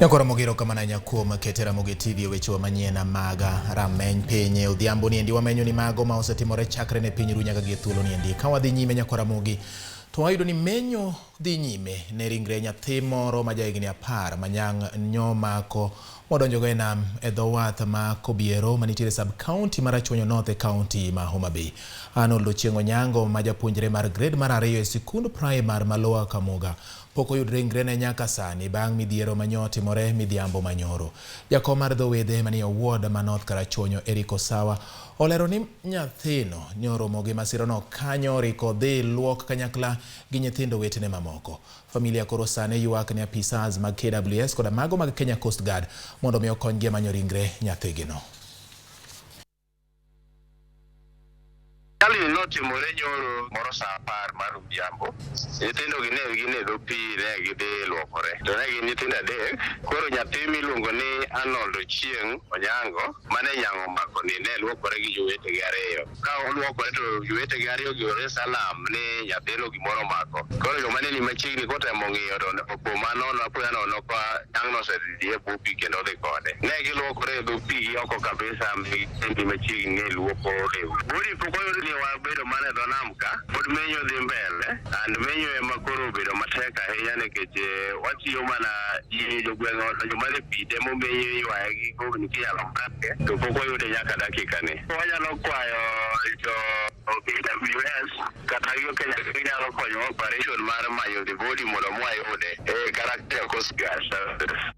Nyakora mogero kamana nyakuom ketera moge TV wecho manyien maga rameny piny odhiambo ni endi wamenyo ni mago ma osetimore chakre ne piny runya gi thuolo ni endi ka wadhi nyime nyakora mogi to wayudo ni menyo dhi nyime ne ringre nyathi moro ma jahigni 10 manyang nyomako modonjo go e nam e dho wath ma Kobiero manitiere sub county mar Achonyo North e county ma Homa Bay. Arnold Ochieng' Onyango ma japuonjre mar grade mar 2 e sikund primar ma Lower Kamuga pok oyud ringre ne nyaka sani bang' midhiero manyo timore midhiambo manyoro. Jakom mar dho wedhe manie ward ma North Karachonyo Eric Osawa olero ni nyathino nyoromo gi masirono kanyo riko dhi luok kanyakla gi nyithindo wetene mamoko. Familia koro sane ywak ne apisas mag KWS koda mago mag Kenya Coast Guard mondo mi okonygi manyo ringre nyathigino. Kali notimore nyoro moro saa 10 mar odhiambo. Nyithindo gine dho pii ne gidhi luokore. To ne gin nyithindo adek. Koro nyathi miluongo ni Arnold Ochieng' Onyango mane nyango mako ni ne luokore gi jowetegi ariyo. Ka oluokore to jowetegi ariyo giore salam ni nyathino gimoro mako. Koro joma ne ni machiegni kotemo ng'iyo to opo manono apoya nono ka nyang'no osedhi e bwo pii kendo odhi kode. Ne giluokore e dho pii oko kabisa mi machiegni ne luoko lewni. Bodi pok oyud ni wabedo mane dho nam ka pod menyo dhi mbele and menyo ema koro obedo matek ahinya nikech watiyo mana gi jogweng'o joma ne pii temo menyo ywaye gi kogni kinyalo make to pok oyude nyaka dakika ni. Wanyalo kwayo jo KWS kata yo Kenya nyalo konyo operation mar manyo the body mondo mwayude karakter Coast Guard.